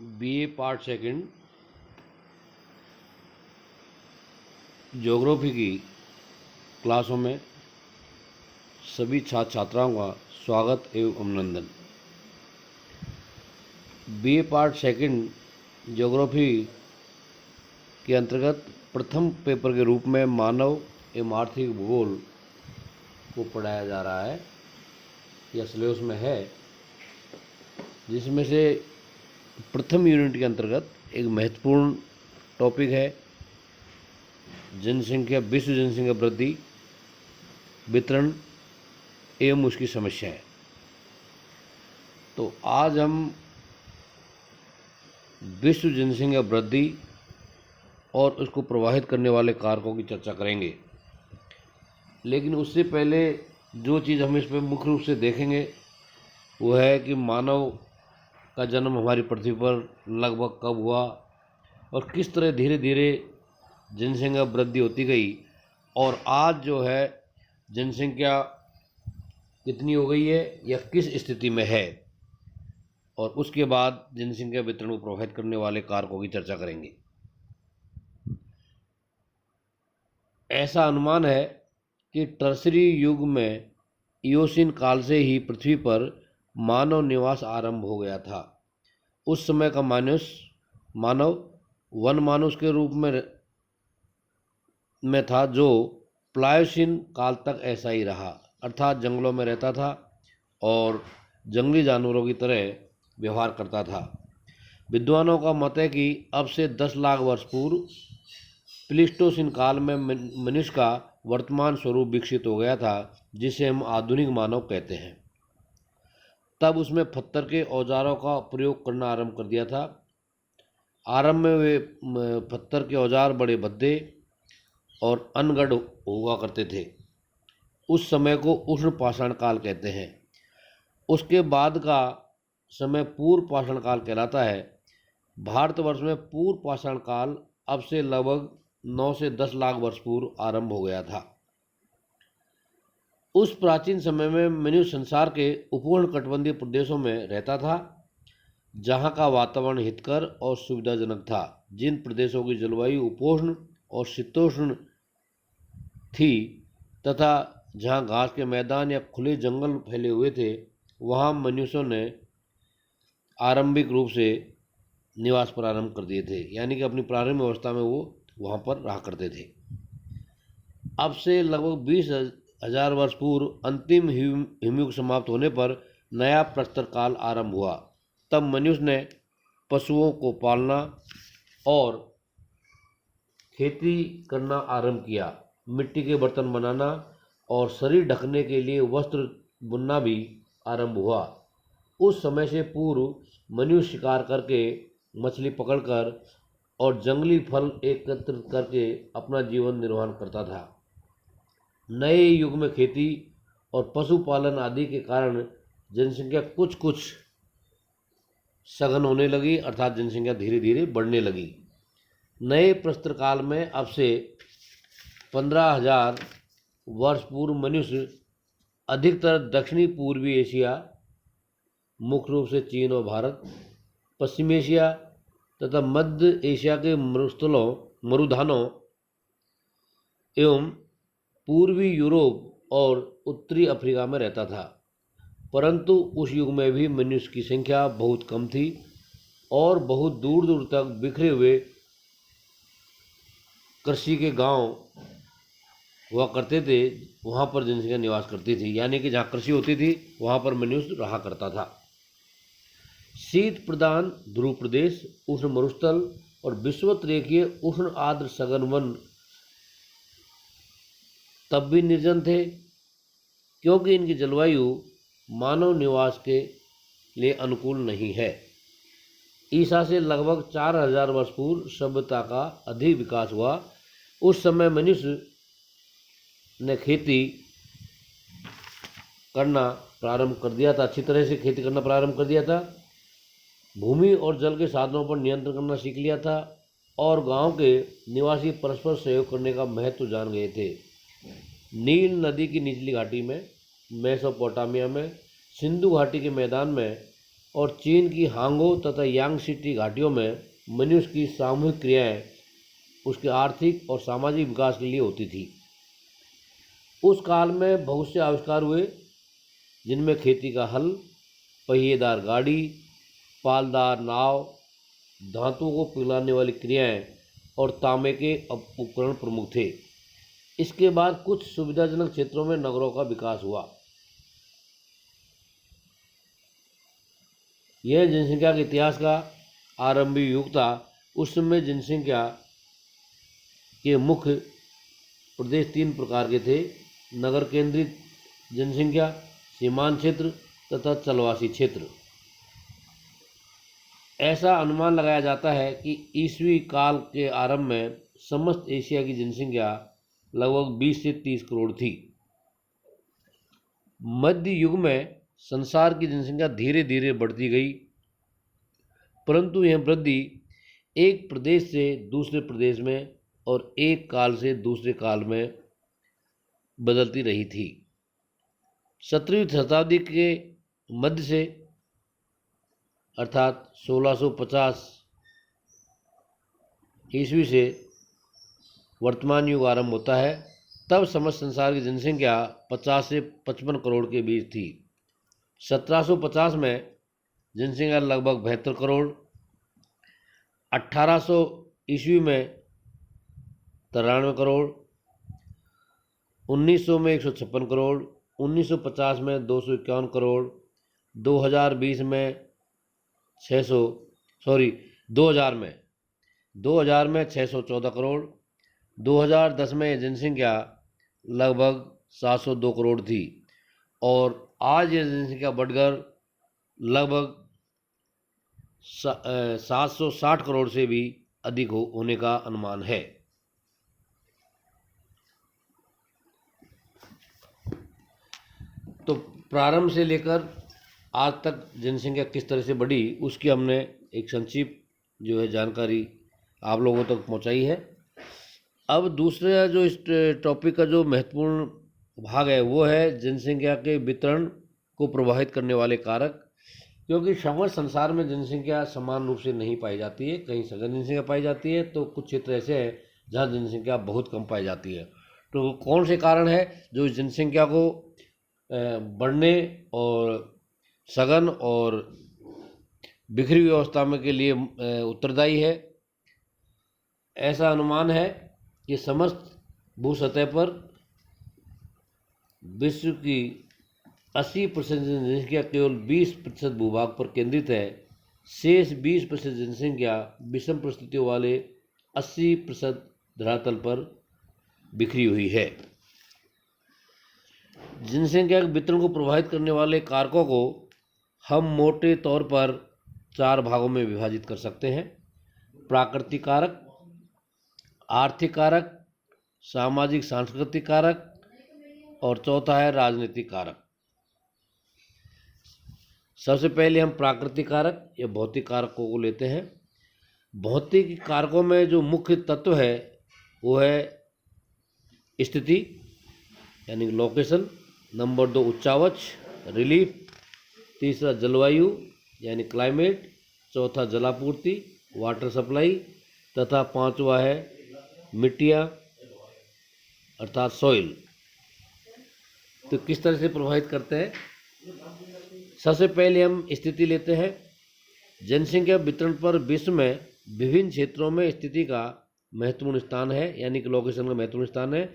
BA part second geography की क्लासों में सभी छात्र छात्राओं का स्वागत एवं अभिनंदन। बीए पार्ट सेकंड ज्योग्राफी के अंतर्गत प्रथम पेपर के रूप में मानव एवं आर्थिक भूगोल को पढ़ाया जा रहा है या सिलेबस में है, जिसमें से प्रथम यूनिट के अंतर्गत एक महत्वपूर्ण टॉपिक है जनसंख्या, विश्व जनसंख्या वृद्धि, वितरण एवं उसकी समस्याएं। तो आज हम विश्व जनसंख्या वृद्धि और उसको प्रभावित करने वाले कारकों की चर्चा करेंगे। लेकिन उससे पहले जो चीज़ हम इसमें मुख्य रूप से देखेंगे वो है कि मानव का जन्म हमारी पृथ्वी पर लगभग कब हुआ और किस तरह धीरे धीरे जनसंख्या वृद्धि होती गई, और आज जो है जनसंख्या कितनी हो गई है या किस स्थिति में है, और उसके बाद जनसंख्या वितरण को प्रभावित करने वाले कारकों की चर्चा करेंगे। ऐसा अनुमान है कि टर्सरी युग में इयोसीन काल से ही पृथ्वी पर मानव निवास आरंभ हो गया था। उस समय का मानव वन मानुष के रूप में था, जो प्लायोसीन काल तक ऐसा ही रहा, अर्थात जंगलों में रहता था और जंगली जानवरों की तरह व्यवहार करता था। विद्वानों का मत है कि अब से 10 लाख वर्ष पूर्व प्लीस्टोसीन काल में मनुष्य का वर्तमान स्वरूप विकसित हो गया था, जिसे हम आधुनिक मानव कहते हैं। तब उसमें पत्थर के औजारों का प्रयोग करना आरंभ कर दिया था। आरंभ में वे पत्थर के औजार बड़े भद्दे और अनगढ़ हुआ करते थे। उस समय को उष्ण पाषाण काल कहते हैं। उसके बाद का समय पूर्व पाषाण काल कहलाता है। भारतवर्ष में पूर्व पाषाण काल अब से लगभग 9 से 10 लाख वर्ष पूर्व आरंभ हो गया था। उस प्राचीन समय में मनुष्य संसार के उपोष्णकटिबंधीय प्रदेशों में रहता था, जहाँ का वातावरण हितकर और सुविधाजनक था। जिन प्रदेशों की जलवायु उपोष्ण और शीतोष्ण थी तथा जहाँ घास के मैदान या खुले जंगल फैले हुए थे, वहाँ मनुष्यों ने आरंभिक रूप से निवास प्रारंभ कर दिए थे, यानी कि अपनी प्रारंभिक अवस्था में वो वहाँ पर रहा करते थे। अब से लगभग 20,000 वर्ष पूर्व अंतिम हिमयुग समाप्त होने पर नया प्रस्तर काल आरंभ हुआ। तब मनुष्य ने पशुओं को पालना और खेती करना आरंभ किया। मिट्टी के बर्तन बनाना और शरीर ढकने के लिए वस्त्र बुनना भी आरंभ हुआ। उस समय से पूर्व मनुष्य शिकार करके, मछली पकड़कर और जंगली फल एकत्रित करके अपना जीवन निर्वाह करता था। नए युग में खेती और पशुपालन आदि के कारण जनसंख्या कुछ सघन होने लगी, अर्थात जनसंख्या धीरे धीरे बढ़ने लगी। नए प्रस्तर काल में अब से 15,000 वर्ष पूर्व मनुष्य अधिकतर दक्षिणी पूर्वी एशिया, मुख्य रूप से चीन और भारत, पश्चिमी एशिया तथा मध्य एशिया के मरुधानों एवं पूर्वी यूरोप और उत्तरी अफ्रीका में रहता था। परंतु उस युग में भी मनुष्य की संख्या बहुत कम थी और बहुत दूर दूर तक बिखरे हुए कृषि के गांव हुआ करते थे। वहाँ पर जनसंख्या निवास करती थी, यानी कि जहाँ कृषि होती थी वहाँ पर मनुष्य रहा करता था। शीत प्रधान ध्रुव प्रदेश, उष्ण मरुस्थल और विषुवत रेखीय उष्ण आर्द्र सघन वन तब भी निर्जन थे, क्योंकि इनकी जलवायु मानव निवास के लिए अनुकूल नहीं है। ईसा से लगभग 4,000 वर्ष पूर्व सभ्यता का अधिक विकास हुआ। उस समय मनुष्य ने खेती करना प्रारंभ कर दिया था, अच्छी तरह से खेती करना प्रारंभ कर दिया था। भूमि और जल के साधनों पर नियंत्रण करना सीख लिया था और गांव के निवासी परस्पर सहयोग करने का महत्व जान गए थे। नील नदी की निचली घाटी में, मेसोपोटामिया में, सिंधु घाटी के मैदान में और चीन की हांगो तथा यांगसिटी घाटियों में मनुष्य की सामूहिक क्रियाएं उसके आर्थिक और सामाजिक विकास के लिए होती थी। उस काल में बहुत से आविष्कार हुए, जिनमें खेती का हल, पहिएदार गाड़ी, पालदार नाव, धातुओं को पिघलाने वाली क्रियाएं और तांबे के उपकरण प्रमुख थे। इसके बाद कुछ सुविधाजनक क्षेत्रों में नगरों का विकास हुआ। यह जनसंख्या के इतिहास का आरंभिक युग था। उस समय जनसंख्या के मुख्य प्रदेश 3 प्रकार के थे: नगर केंद्रित जनसंख्या, सीमांत क्षेत्र तथा चलवासी क्षेत्र। ऐसा अनुमान लगाया जाता है कि ईसवी काल के आरंभ में समस्त एशिया की जनसंख्या लगभग 20 से 30 करोड़ थी। मध्य युग में संसार की जनसंख्या धीरे धीरे बढ़ती गई, परंतु यह वृद्धि एक प्रदेश से दूसरे प्रदेश में और एक काल से दूसरे काल में बदलती रही थी। 17वीं शताब्दी के मध्य से अर्थात 1650 ईस्वी से वर्तमान युग आरंभ होता है। तब समस्त संसार की जनसंख्या 50 से 55 करोड़ के बीच थी। 1750 में जनसंख्या लगभग 72 करोड़, 1800 ईस्वी में 93 करोड़, 1900 में 156 करोड़, 1950 में 251 करोड़, 2020 में 2000 में 614 करोड़, 2010 में जनसंख्या लगभग 702 करोड़ थी और आज यह जनसंख्या बढ़कर लगभग 760 करोड़ से भी अधिक होने का अनुमान है। तो प्रारंभ से लेकर आज तक जनसंख्या किस तरह से बढ़ी, उसकी हमने एक संक्षिप्त जो है जानकारी आप लोगों तक पहुंचाई है। अब दूसरा जो इस टॉपिक का जो महत्वपूर्ण भाग है वो है जनसंख्या के वितरण को प्रभावित करने वाले कारक। क्योंकि समस्त संसार में जनसंख्या समान रूप से नहीं पाई जाती है, कहीं सघन जनसंख्या पाई जाती है तो कुछ क्षेत्र ऐसे हैं जहाँ जनसंख्या बहुत कम पाई जाती है। तो कौन से कारण है जो इस जनसंख्या को बढ़ने और सघन और बिखरी हुई अवस्था में के लिए उत्तरदायी है? ऐसा अनुमान है कि समस्त भूसतह पर विश्व की 80% जनसंख्या केवल 20% भूभाग पर केंद्रित है। शेष 20% जनसंख्या विषम परिस्थितियों वाले 80% धरातल पर बिखरी हुई है। जनसंख्या के वितरण को प्रभावित करने वाले कारकों को हम मोटे तौर पर 4 भागों में विभाजित कर सकते हैं: प्राकृतिक कारक, आर्थिक कारक, सामाजिक सांस्कृतिक कारक और चौथा है राजनीतिक कारक। सबसे पहले हम प्राकृतिक कारक या भौतिक कारकों को लेते हैं। भौतिक कारकों में जो मुख्य तत्व है वो है स्थिति यानी लोकेशन, नंबर 2 उच्चावच रिलीफ, तीसरा जलवायु यानी क्लाइमेट, चौथा जलापूर्ति वाटर सप्लाई तथा पांचवा है मिट्टियाँ अर्थात सॉइल। तो किस तरह से प्रभावित करते हैं? सबसे पहले हम स्थिति लेते हैं। जनसंख्या वितरण पर विश्व में विभिन्न क्षेत्रों में स्थिति का महत्वपूर्ण स्थान है, यानी कि लोकेशन का महत्वपूर्ण स्थान है।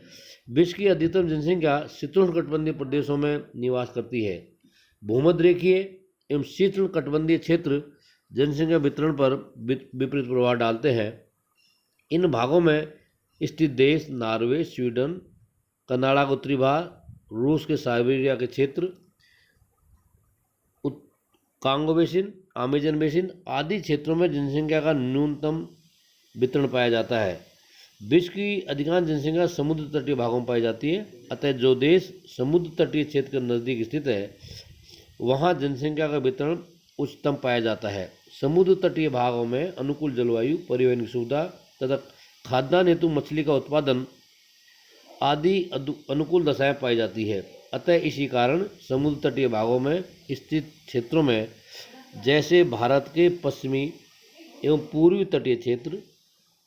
विश्व की अधिकतम जनसंख्या शीतोष्णकटिबंधीय प्रदेशों में निवास करती है। भूमध्य रेखीय एवं शीतोष्णकटिबंधीय क्षेत्र जनसंख्या वितरण पर विपरीत प्रभाव डालते हैं। इन भागों में स्थित देश नॉर्वे, स्वीडन, कनाडा का उत्तरी भाग, रूस के साइबेरिया के क्षेत्र, कांगो बेसिन, अमेजन बेसिन आदि क्षेत्रों में जनसंख्या का न्यूनतम वितरण पाया जाता है। विश्व की अधिकांश जनसंख्या समुद्र तटीय भागों में पाई जाती है। अतः जो देश समुद्र तटीय क्षेत्र के नज़दीक स्थित है वहाँ जनसंख्या का वितरण उच्चतम पाया जाता है। समुद्र तटीय भागों में अनुकूल जलवायु, परिवहन की सुविधा तथा खाद्यान्न हेतु मछली का उत्पादन आदि अनुकूल दशाएं पाई जाती है। अतः इसी कारण समुद्र तटीय भागों में स्थित क्षेत्रों में जैसे भारत के पश्चिमी एवं पूर्वी तटीय क्षेत्र,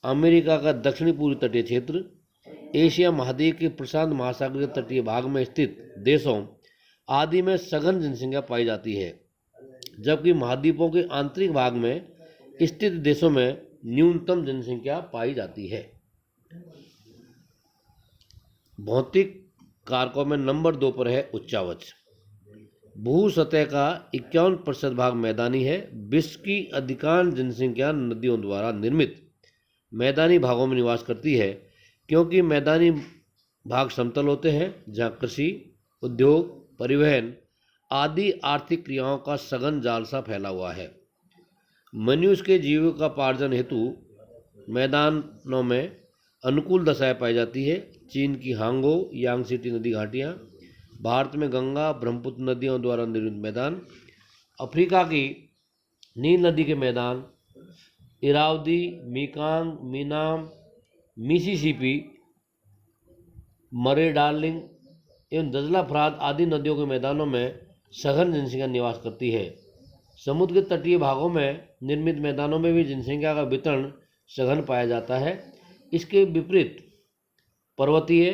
अमेरिका का दक्षिणी पूर्वी तटीय क्षेत्र, एशिया महाद्वीप के प्रशांत महासागरीय तटीय भाग में स्थित देशों आदि में सघन जनसंख्या पाई जाती है, जबकि महाद्वीपों के आंतरिक भाग में स्थित देशों में न्यूनतम जनसंख्या पाई जाती है। भौतिक कारकों में नंबर 2 पर है उच्चावच। भू सतह का 51% भाग मैदानी है। विश्व की अधिकांश जनसंख्या नदियों द्वारा निर्मित मैदानी भागों में निवास करती है, क्योंकि मैदानी भाग समतल होते हैं जहाँ कृषि, उद्योग, परिवहन आदि आर्थिक क्रियाओं का सघन जाल सा फैला हुआ है। मनुष्य के जीविकोपार्जन हेतु मैदानों में अनुकूल दशाएं पाई जाती है। चीन की हांगो यांगसिटी नदी घाटियाँ, भारत में गंगा ब्रह्मपुत्र नदियों द्वारा निर्मित मैदान, अफ्रीका की नील नदी के मैदान, Irrawaddy, Mekong, Menam, Mississippi, Murray Darling एवं दजला फरात आदि नदियों के मैदानों में सघन जनसंख्या निवास करती है। समुद्र के तटीय भागों में निर्मित मैदानों में भी जनसंख्या का वितरण सघन पाया जाता है। इसके विपरीत पर्वतीय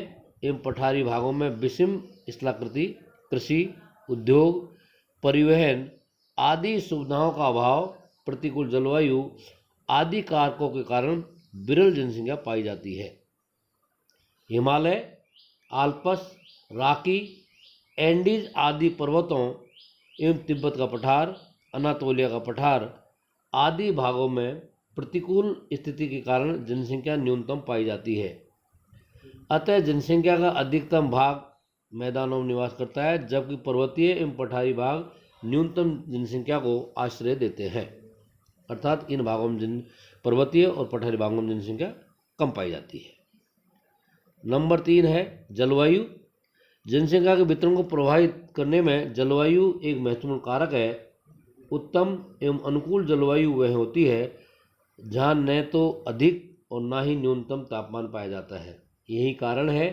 एवं पठारी भागों में विषम स्थलाकृति, कृषि, उद्योग, परिवहन आदि सुविधाओं का अभाव, प्रतिकूल जलवायु आदि कारकों के कारण विरल जनसंख्या पाई जाती है। हिमालय, आल्प्स, रॉकी, एंडीज आदि पर्वतों एवं तिब्बत का पठार, अनातोलिया का पठार आदि भागों में प्रतिकूल स्थिति के कारण जनसंख्या न्यूनतम पाई जाती है। अतः जनसंख्या का अधिकतम भाग मैदानों में निवास करता है, जबकि पर्वतीय एवं पठारी भाग न्यूनतम जनसंख्या को आश्रय देते हैं। अर्थात इन भागों में पर्वतीय और पठारी भागों में जनसंख्या कम पाई जाती है। नंबर 3 है जलवायु। जनसंख्या के वितरण को प्रभावित करने में जलवायु एक महत्वपूर्ण कारक है। उत्तम एवं अनुकूल जलवायु वह होती है जहाँ न तो अधिक और न ही न्यूनतम तापमान पाया जाता है। यही कारण है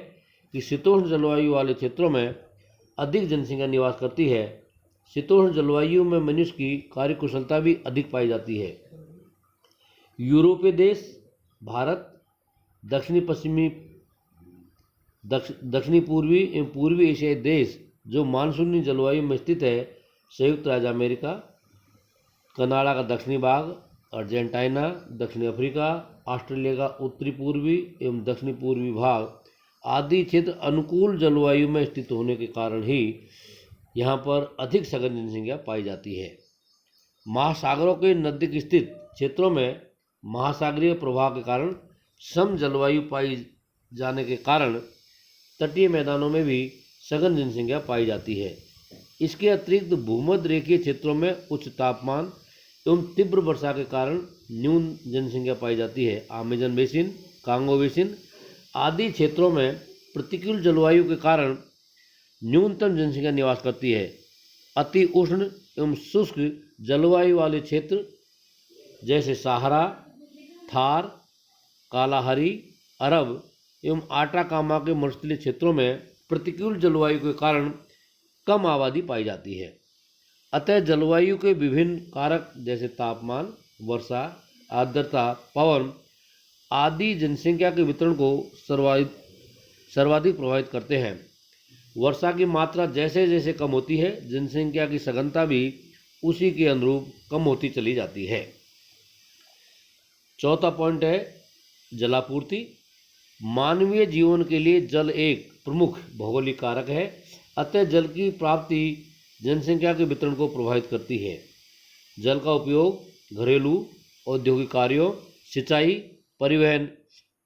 कि शीतोष्ण जलवायु वाले क्षेत्रों में अधिक जनसंख्या निवास करती है। शीतोष्ण जलवायु में मनुष्य की कार्यकुशलता भी अधिक पाई जाती है। यूरोपीय देश, भारत, दक्षिणी पूर्वी एवं पूर्वी एशियाई देश जो मानसूनी जलवायु में स्थित है, संयुक्त राज्य अमेरिका, कनाडा का दक्षिणी भाग, अर्जेंटीना, दक्षिणी अफ्रीका, ऑस्ट्रेलिया का उत्तरी पूर्वी एवं दक्षिणी पूर्वी भाग आदि क्षेत्र अनुकूल जलवायु में स्थित होने के कारण ही यहाँ पर अधिक सघन जनसंख्या पाई जाती है। महासागरों के नज़दीक स्थित क्षेत्रों में महासागरीय प्रभाव के कारण सम जलवायु पाई जाने के कारण तटीय मैदानों में भी सघन जनसंख्या पाई जाती है। इसके अतिरिक्त भूमध्य रेखीय क्षेत्रों में उच्च तापमान एवं तीव्र वर्षा के कारण न्यून जनसंख्या पाई जाती है। अमेजन बेसिन, कांगो बेसिन आदि क्षेत्रों में प्रतिकूल जलवायु के कारण न्यूनतम जनसंख्या निवास करती है। अति उष्ण एवं शुष्क जलवायु वाले क्षेत्र जैसे सहारा, थार, कालाहारी, अरब एवं आटाकामा के मरुस्थलीय क्षेत्रों में प्रतिकूल जलवायु के कारण कम आबादी पाई जाती है। अतः जलवायु के विभिन्न कारक जैसे तापमान, वर्षा, आर्द्रता, पवन आदि जनसंख्या के वितरण को सर्वाधिक प्रभावित करते हैं। वर्षा की मात्रा जैसे जैसे कम होती है, जनसंख्या की सघनता भी उसी के अनुरूप कम होती चली जाती है। चौथा पॉइंट है जलापूर्ति। मानवीय जीवन के लिए जल एक प्रमुख भौगोलिक कारक है। अतः जल की प्राप्ति जनसंख्या के वितरण को प्रभावित करती है। जल का उपयोग घरेलू, औद्योगिक कार्यों, सिंचाई, परिवहन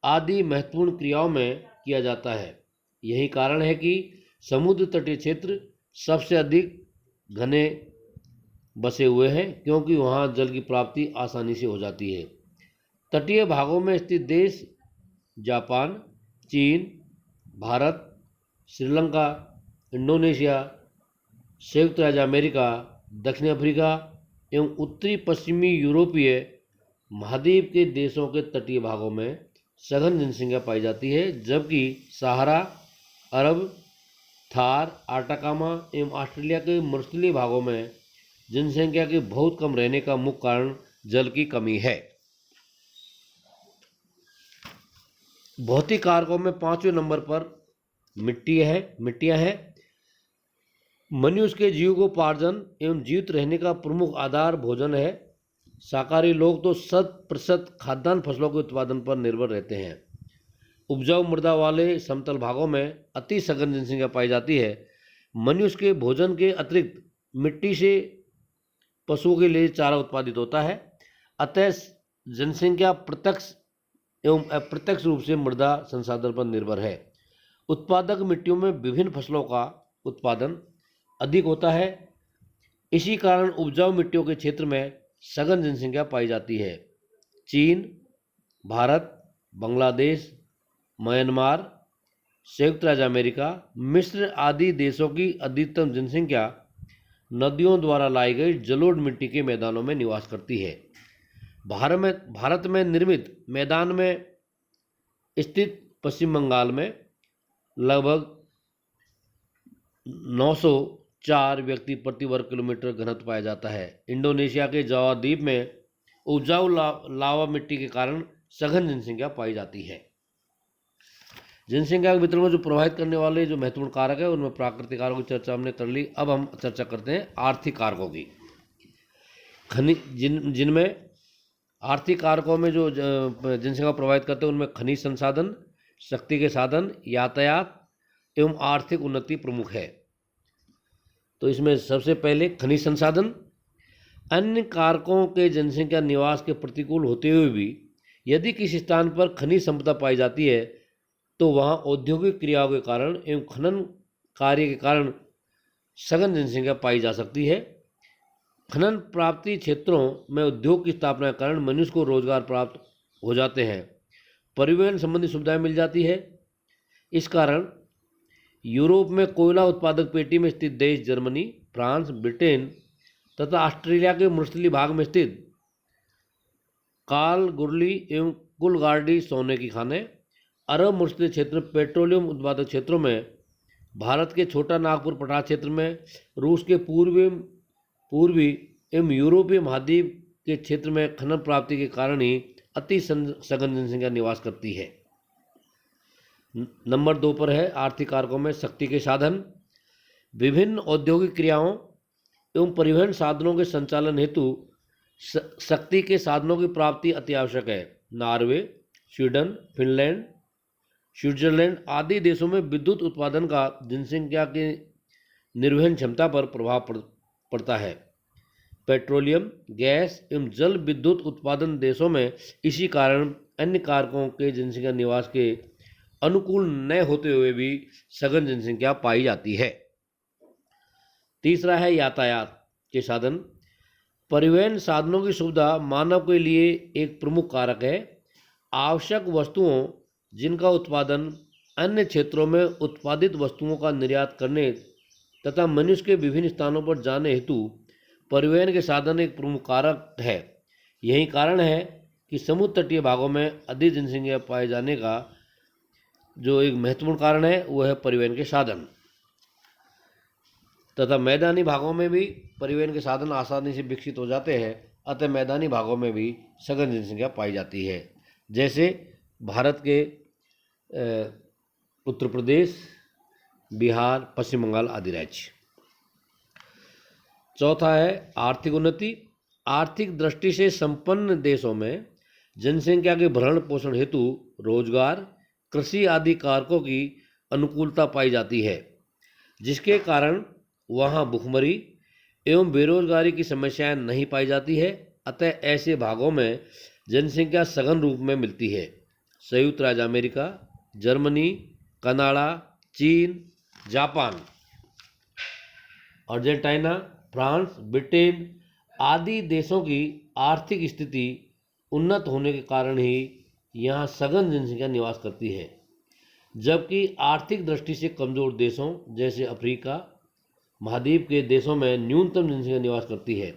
आदि महत्वपूर्ण क्रियाओं में किया जाता है। यही कारण है कि समुद्र तटीय क्षेत्र सबसे अधिक घने बसे हुए हैं, क्योंकि वहाँ जल की प्राप्ति आसानी से हो जाती है। तटीय भागों में स्थित देश जापान, चीन, भारत, श्रीलंका, इंडोनेशिया, संयुक्त राज्य अमेरिका, दक्षिण अफ्रीका एवं उत्तरी पश्चिमी यूरोपीय महाद्वीप के देशों के तटीय भागों में सघन जनसंख्या पाई जाती है, जबकि सहारा, अरब, थार, आटाकामा एवं ऑस्ट्रेलिया के मरुस्थलीय भागों में जनसंख्या के बहुत कम रहने का मुख्य कारण जल की कमी है। भौतिक कारकों में 5वें नंबर पर मिट्टियाँ हैं। मनुष्य के जीवकोपार्जन एवं जीवित रहने का प्रमुख आधार भोजन है। शाकाहारी लोग तो 100% खाद्यान्न फसलों के उत्पादन पर निर्भर रहते हैं। उपजाऊ मृदा वाले समतल भागों में अति सघन जनसंख्या पाई जाती है। मनुष्य के भोजन के अतिरिक्त मिट्टी से पशुओं के लिए चारा उत्पादित होता है। अतः जनसंख्या प्रत्यक्ष एवं अप्रत्यक्ष रूप से मृदा संसाधन पर निर्भर है। उत्पादक मिट्टियों में विभिन्न फसलों का उत्पादन अधिक होता है। इसी कारण उपजाऊ मिट्टियों के क्षेत्र में सघन जनसंख्या पाई जाती है। चीन, भारत, बांग्लादेश, म्यांमार, संयुक्त राज्य अमेरिका, मिस्र आदि देशों की अधिकतम जनसंख्या नदियों द्वारा लाई गई जलोढ़ मिट्टी के मैदानों में निवास करती है। भारत में निर्मित मैदान में स्थित पश्चिम बंगाल में लगभग 904 व्यक्ति प्रति वर्ग किलोमीटर घनत्व पाया जाता है। इंडोनेशिया के जावा द्वीप में उपजाऊ लावा मिट्टी के कारण सघन जनसंख्या पाई जाती है। जनसंख्या के वितरण को जो प्रभावित करने वाले जो महत्वपूर्ण कारक है उनमें प्राकृतिक कारकों की चर्चा हमने कर ली। अब हम चर्चा करते हैं आर्थिक कारकों की। जिनमें आर्थिक कारकों में जो जनसंख्या को प्रभावित करते हैं उनमें खनिज संसाधन, शक्ति के साधन, यातायात एवं आर्थिक उन्नति प्रमुख है। तो इसमें सबसे पहले खनिज संसाधन। अन्य कारकों के जनसंख्या निवास के प्रतिकूल होते हुए भी यदि किसी स्थान पर खनिज संपदा पाई जाती है तो वहाँ औद्योगिक क्रियाओं के कारण एवं खनन कार्य के कारण सघन जनसंख्या पाई जा सकती है। खनन प्राप्ति क्षेत्रों में उद्योग की स्थापना के कारण मनुष्य को रोजगार प्राप्त हो जाते हैं। परिवहन संबंधी सुविधाएं मिल जाती है। इस कारण यूरोप में कोयला उत्पादक पेटी में स्थित देश जर्मनी, फ्रांस, ब्रिटेन तथा ऑस्ट्रेलिया के मरुस्थलीय भाग में स्थित कालगुरली एवं कुलगार्डी सोने की खानें, अरब मरुस्थलीय क्षेत्र पेट्रोलियम उत्पादक क्षेत्रों में, भारत के छोटा नागपुर पठार क्षेत्र में, रूस के पूर्वी एवं यूरोपीय महाद्वीप के क्षेत्र में खनन प्राप्ति के कारण ही अति सघन जनसंख्या निवास करती है। नंबर 2 पर है आर्थिक कारकों में शक्ति के साधन। विभिन्न औद्योगिक क्रियाओं एवं परिवहन साधनों के संचालन हेतु शक्ति के साधनों की प्राप्ति अति आवश्यक है। नॉर्वे, स्वीडन, फिनलैंड, स्विट्जरलैंड आदि देशों में विद्युत उत्पादन का जनसंख्या के निर्वहन क्षमता पर प्रभाव पड़ता है। पेट्रोलियम, गैस एवं जल विद्युत उत्पादन देशों में इसी कारण अन्य कारकों के जनसंख्या निवास के अनुकूल न होते हुए भी सघन जनसंख्या पाई जाती है। तीसरा है यातायात के साधन। परिवहन साधनों की सुविधा मानव के लिए एक प्रमुख कारक है। आवश्यक वस्तुओं जिनका उत्पादन अन्य क्षेत्रों में उत्पादित वस्तुओं का निर्यात करने तथा मनुष्य के विभिन्न स्थानों पर जाने हेतु परिवहन के साधन एक प्रमुख कारक है। यही कारण है कि समुद्र तटीय भागों में अधिक जनसंख्या पाए जाने का जो एक महत्वपूर्ण कारण है वह है परिवहन के साधन, तथा मैदानी भागों में भी परिवहन के साधन आसानी से विकसित हो जाते हैं। अतः मैदानी भागों में भी सघन जनसंख्या पाई जाती है, जैसे भारत के उत्तर प्रदेश, बिहार, पश्चिम बंगाल आदि राज्य। चौथा है आर्थिक उन्नति। आर्थिक दृष्टि से संपन्न देशों में जनसंख्या के भरण पोषण हेतु रोजगार, कृषि आदि कारकों की अनुकूलता पाई जाती है, जिसके कारण वहाँ भुखमरी एवं बेरोजगारी की समस्याएं नहीं पाई जाती है। अतः ऐसे भागों में जनसंख्या सघन रूप में मिलती है। संयुक्त राज्य अमेरिका, जर्मनी, कनाडा, चीन, जापान, अर्जेंटीना, फ्रांस, ब्रिटेन आदि देशों की आर्थिक स्थिति उन्नत होने के कारण ही यहाँ सघन जनसंख्या निवास करती है, जबकि आर्थिक दृष्टि से कमजोर देशों जैसे अफ्रीका महाद्वीप के देशों में न्यूनतम जनसंख्या निवास करती है।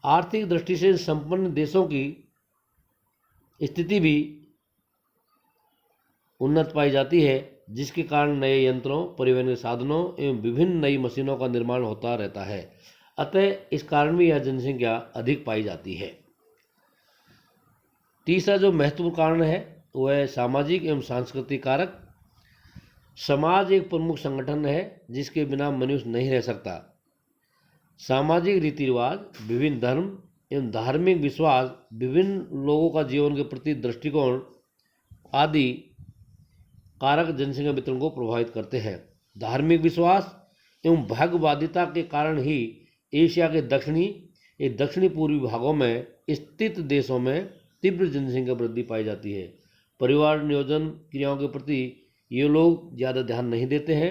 आर्थिक दृष्टि से संपन्न देशों की स्थिति भी उन्नत पाई जाती है, जिसके कारण नए यंत्रों, परिवहन के साधनों एवं विभिन्न नई मशीनों का निर्माण होता रहता है। अतः इस कारण भी यह जनसंख्या अधिक पाई जाती है। तीसरा जो महत्वपूर्ण कारण है वह है सामाजिक एवं सांस्कृतिक कारक। समाज एक प्रमुख संगठन है जिसके बिना मनुष्य नहीं रह सकता। सामाजिक रीति रिवाज, विभिन्न धर्म एवं धार्मिक विश्वास, विभिन्न लोगों का जीवन के प्रति दृष्टिकोण आदि कारक जनसंख्या वितरण को प्रभावित करते हैं। धार्मिक विश्वास एवं भाग्यवादिता के कारण ही एशिया के दक्षिणी पूर्वी भागों में स्थित देशों में तीव्र जनसंख्या वृद्धि पाई जाती है। परिवार नियोजन क्रियाओं के प्रति ये लोग ज़्यादा ध्यान नहीं देते हैं।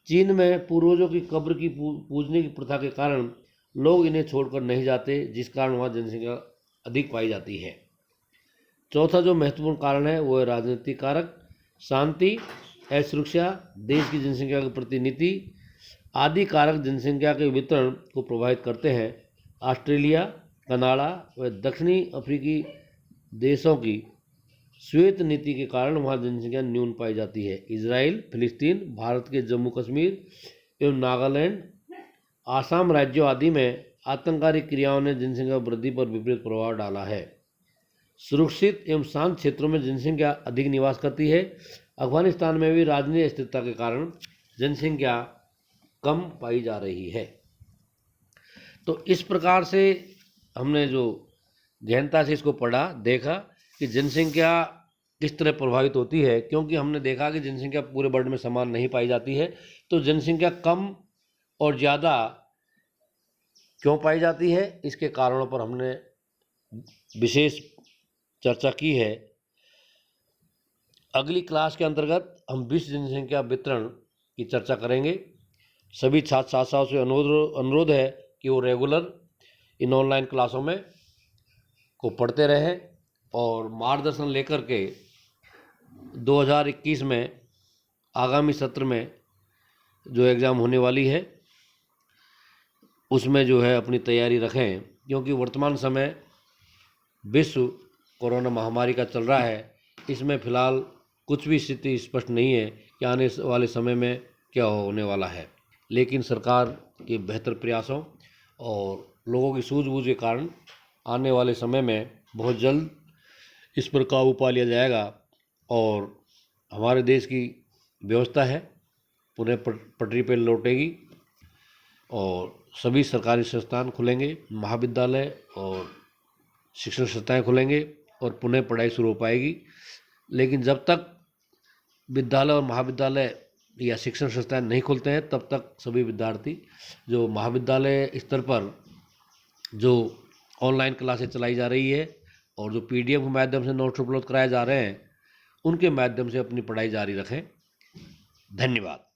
चीन में पूर्वजों की कब्र की पूजने की प्रथा के कारण लोग इन्हें छोड़कर नहीं जाते, जिस कारण वहाँ जनसंख्या अधिक पाई जाती है। चौथा जो महत्वपूर्ण कारण है वो है राजनीतिक कारक। शांति, सुरक्षा, देश की जनसंख्या के प्रति नीति आदि कारक जनसंख्या के वितरण को प्रभावित करते हैं। ऑस्ट्रेलिया, कनाडा व दक्षिणी अफ्रीकी देशों की श्वेत नीति के कारण वहाँ जनसंख्या न्यून पाई जाती है। इजराइल, फिलिस्तीन, भारत के जम्मू कश्मीर एवं नागालैंड, आसाम राज्यों आदि में आतंककारी क्रियाओं ने जनसंख्या वृद्धि पर विपरीत प्रभाव डाला है। सुरक्षित एवं शांत क्षेत्रों में जनसंख्या अधिक निवास करती है। अफगानिस्तान में भी राजनीतिक स्थिरता के कारण जनसंख्या कम पाई जा रही है। तो इस प्रकार से हमने जो गहनता से इसको पढ़ा, देखा कि जनसंख्या किस तरह प्रभावित होती है, क्योंकि हमने देखा कि जनसंख्या पूरे वर्ल्ड में समान नहीं पाई जाती है। तो जनसंख्या कम और ज़्यादा क्यों पाई जाती है, इसके कारणों पर हमने विशेष चर्चा की है। अगली क्लास के अंतर्गत हम विश्व जनसंख्या वितरण की चर्चा करेंगे। सभी छात्र छात्राओं से अनुरोध है कि वो रेगुलर इन ऑनलाइन क्लासों में को पढ़ते रहें और मार्गदर्शन लेकर के 2021 में आगामी सत्र में जो एग्ज़ाम होने वाली है उसमें जो है अपनी तैयारी रखें, क्योंकि वर्तमान समय विश्व कोरोना महामारी का चल रहा है। इसमें फ़िलहाल कुछ भी स्थिति स्पष्ट नहीं है कि आने वाले समय में क्या होने वाला है, लेकिन सरकार के बेहतर प्रयासों और लोगों की सूझबूझ के कारण आने वाले समय में बहुत जल्द इस पर काबू पा लिया जाएगा और हमारे देश की व्यवस्था है पुनः पटरी पर लौटेगी और सभी सरकारी संस्थान खुलेंगे, महाविद्यालय और शिक्षण संस्थाएं खुलेंगे और पुनः पढ़ाई शुरू हो पाएगी। लेकिन जब तक विद्यालय और महाविद्यालय या शिक्षण संस्थान नहीं खुलते हैं तब तक सभी विद्यार्थी जो महाविद्यालय स्तर पर जो ऑनलाइन क्लासेस चलाई जा रही है और जो PDF के माध्यम से नोट्स उपलब्ध कराए जा रहे हैं उनके माध्यम से अपनी पढ़ाई जारी रखें। धन्यवाद।